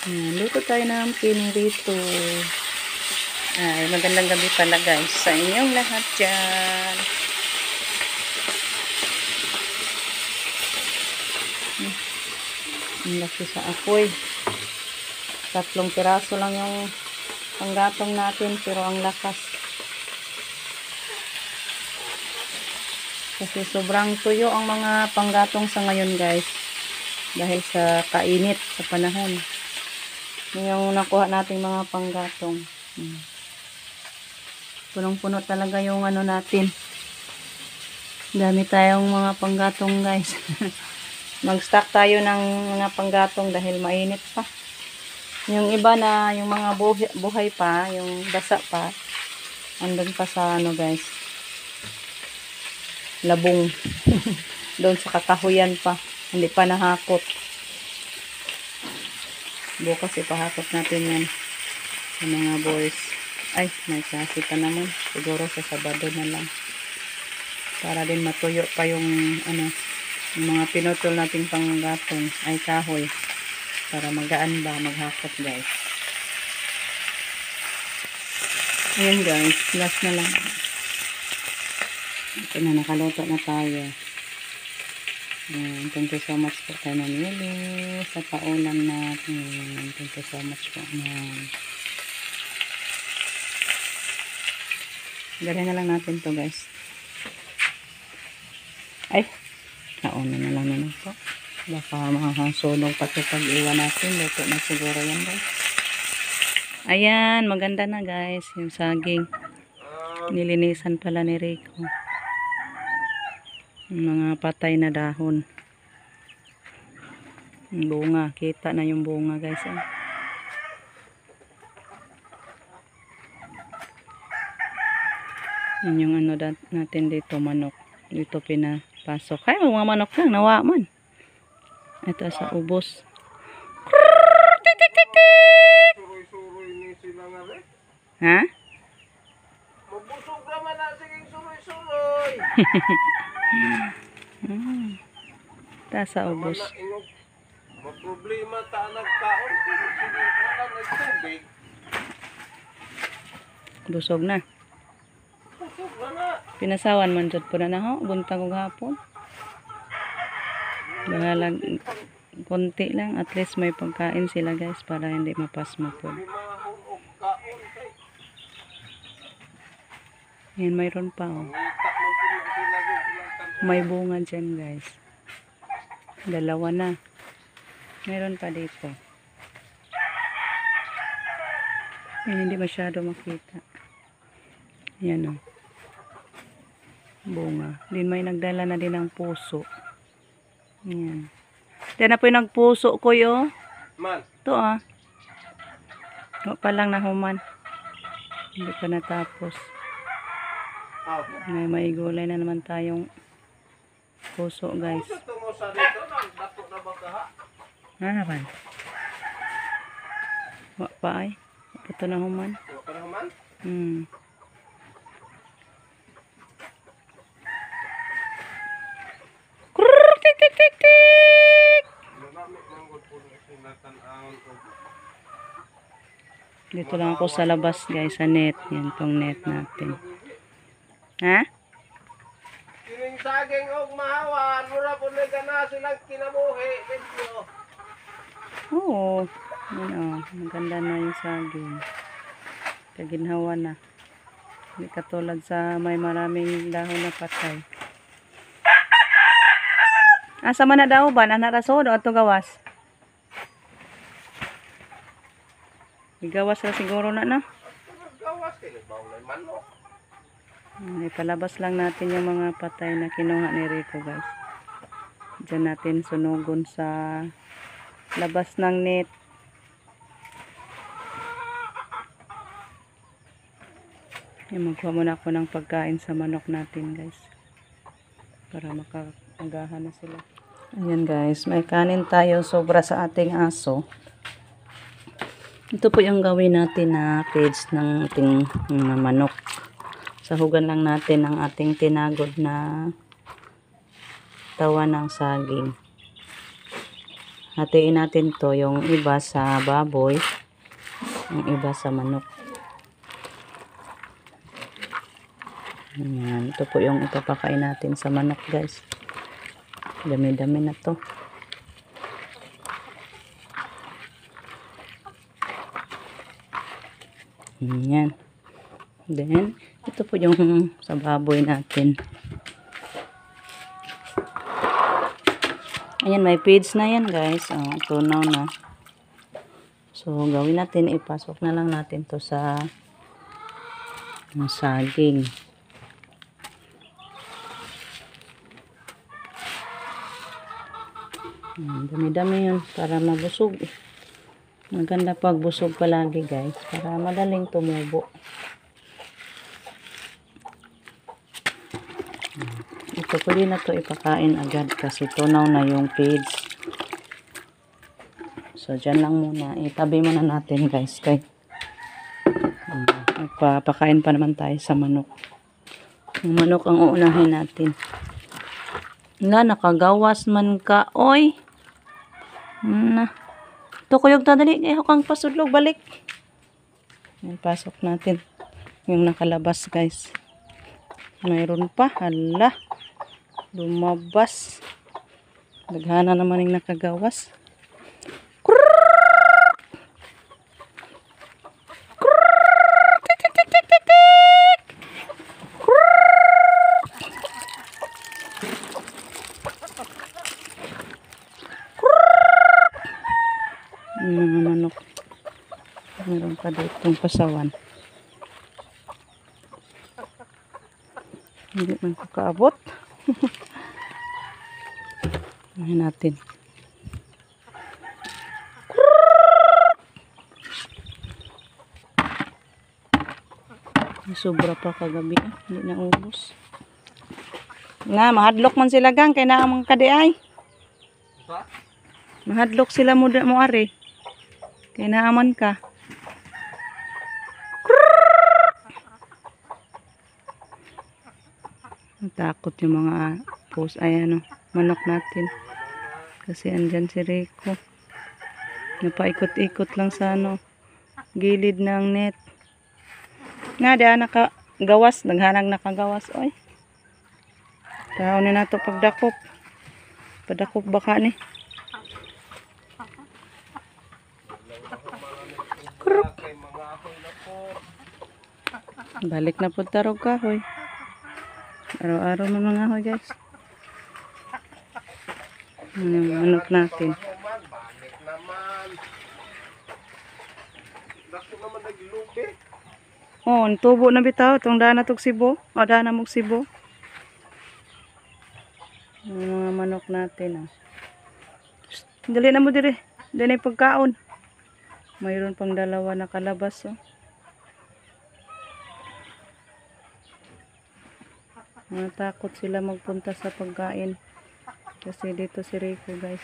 Luto tayo ng pinirito. Ay, magandang gabi pala guys sa inyong lahat dyan. Ang laki sa apoy. 3 piraso lang yung panggatong natin pero ang lakas. Kasi sobrang tuyo ang mga panggatong sa ngayon guys. Dahil sa kainit sa panahon. Yung nakuha nating mga panggatong. Punong-puno talaga yung ano natin. Dami tayong mga panggatong guys. Mag-stock tayo ng mga panggatong dahil mainit pa. Yung iba na yung mga buhay pa, yung basa pa, andun pa sa ano guys. Labong. Doon sa kakahuyan pa. Hindi pa nahakot. Bukas ipahakot natin yan sa mga boys. Ay, may klase pa naman. Siguro sa Sabado na lang. Para din matuyo pa yung ano, yung mga pinutol nating panggatong ay kahoy. Para magaan ba maghakot guys. Ayan guys, last na lang. Ito na, nakaluto na tayo. Thank you so much po kay Manili sa paulam natin. Thank you so much po. Gawin na lang natin to guys. Ay, nauna na lang naman po. Baka makakasunog pati pag-iwan natin. Luto na siguro yan guys. Ayan, maganda na guys. Yung saging. Nilinisan pala ni Rico. Mga patay na dahon. Bunga, kita na yung bunga guys. Yan yung ano natin dito, manok. Dito pinapasok. Ay, mga manok lang, nawa man. Ito sa ubos. Ha? Mabusog naman na siging suroy-suroy. Ta sa ubos. Problema ta nagkaon pero sige na nagtubig. Busog na. Busog na. Pinasawan man jud po na ho, buntag ug hapon. Bahalag konti lang, at least may pagkain sila guys para hindi mapasma po. Yan, mayroon pa oh. May bunga dyan guys. 2 na. Mayroon pa dito. Yan, hindi masyado makita. Yan oh. Bunga. Din may nagdala na din ng puso. Yan. Diyan na po yung nagpuso ko yo. Man. Ito ah. Ito pa lang nahuman. Hindi pa natapos. May gulay na naman tayong puso guys. Ano ba? Wak pa ay. Ito na human. Tik tik tik tik. Dito lang ako sa labas guys, sa net. Yan tong net natin. Ha? Kining saging og mahawan, mura po na gana silang kinabuhi. Oo. Yan o. Maganda na yung saging. Kaginhawa na. Hindi katulad sa may maraming dahon na patay. Asa man na daw ba? Nanarasod o ito gawas? Igawas na siguro na. Gawas kayo, bawlay manok. Ipalabas lang natin yung mga patay na kinuha ni Rico guys. Diyan natin sunugon sa labas ng net. Magkuha muna ako ng pagkain sa manok natin guys. Para makagahan na sila. Ayan guys, may kanin tayo sobra sa ating aso. Ito po yung gawin natin na cage ng ating manok. Sahugan lang natin ang ating tinagod na tawa ng saging. hatiin natin to, yung iba sa baboy, yung iba sa manok. Ayan, ito po yung ipapakain natin sa manok, guys. Dami-dami na to. Ayan. Then, ito po yung sa baboy natin. Ayan, may feeds na yan, guys. Tunaw na. So, gawin natin, ipasok na lang natin to sa saging. Dami-dami yun para mabusog. Maganda pag busog palagi, guys, para madaling tumubo. Ito pwede na to ipakain agad kasi tunaw na yung feeds. So, dyan lang muna. Itabi muna natin, guys. Kay magpapakain pa naman tayo sa manok. Yung manok ang uunahin natin. Nakagawas man ka, oy. Ito kuyog tadali. Kang pasudlog, balik. Yan, pasok natin. Yung nakalabas, guys. Mayroon pa. Hala. Lumabas. Naghana naman yung nakagawas. Mga manok. Meron pa ditong pasawan. Hindi man kakaabot. Ayan natin. Sobra pa kagabi. Hindi na ubos. Nga, mahadlok man sila gang. Kaya na ang kadiay. Mahadlok sila mo are. Kaya naaman ka. Takot yung mga manok natin. Kasi andyan si Rico. Napaikot-ikot lang sa gilid ng net. Nga, diyan nakagawas. Naghanag nakagawas. Oy. Taon na to pagdakop. Padakop baka ni. Kuruk. Balik na po tarog kahoy. Araw-araw na mga hoy, guys. Yung manok natin. Balik naman. Dako naman naglubi. Oh, tubo na bitaw. Itong dana tog sibo. O, dana mong sibo. Yung mga manok natin. Dali na mo dire. Dali na yung pagkaon. Mayroon pang dalawa na kalabas. Natakot sila magpunta sa pagkain. Kasi dito si Rico, guys.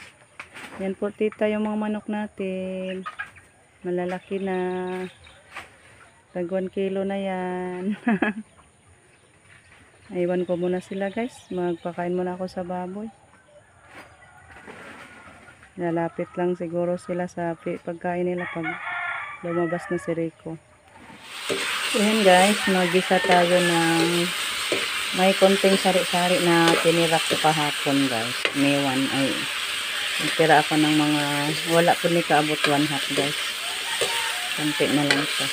Yan po tita yung mga manok natin. Malalaki na. Tag 1 kilo na yan. Aywan ko muna sila, guys. Magpakain muna ako sa baboy. Lalapit lang siguro sila sa pagkain nila pag lumabas na si Rico. So yun, guys. Mag-isa tayo ng may konting sari-sari na tinira ko kahapon, guys. Mewan ay tira ako ng mga wala po ni kaabot 1 half, guys. Konti na lang siya.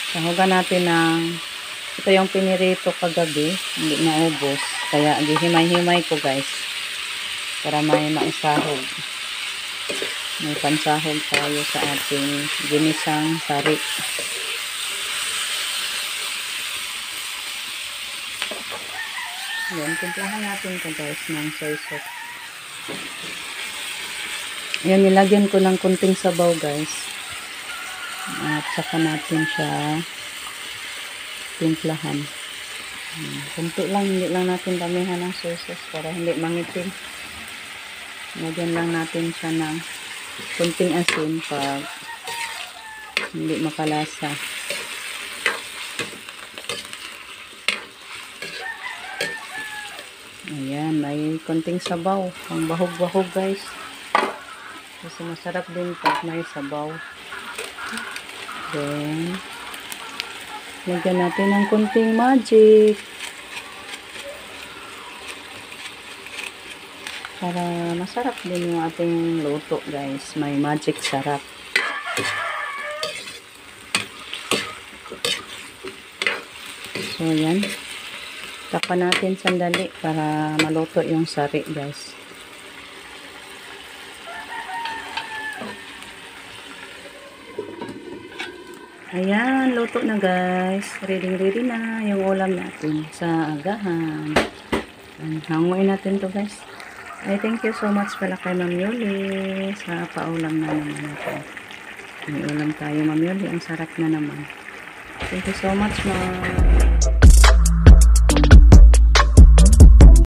Sahugan natin ng ito yung pinirito kagabi, hindi naubos. Kaya gihimay-himay ko, guys. Para may maisahog. May pansahog tayo sa ating ginisang sari. Yan, timplahan natin ito, guys, ng soy sauce. Yan, nilagyan ko ng kunting sabaw, guys. At saka natin siya timplahan. Kunti lang, hindi lang natin damihan ng soy sauce para hindi mangitim. Lagyan lang natin siya ng kunting asin pag hindi makalasa. Ayan, may konting sabaw. Ang bahog-bahog guys. Kasi masarap din pag may sabaw. Then, lagyan natin ng konting magic. Para masarap din yung ating luto guys. May magic sarap. So, yan. Tapan natin sandali para maluto yung sari, guys. Ayan, luto na, guys. Ready na yung ulam natin sa agahan. Hanguin natin to, guys. Ay, thank you so much pala kay Ma'am Yoli sa paulam na naman natin. May ulam tayo, Ma'am Yoli. Ang sarap na naman. Thank you so much, Ma'am.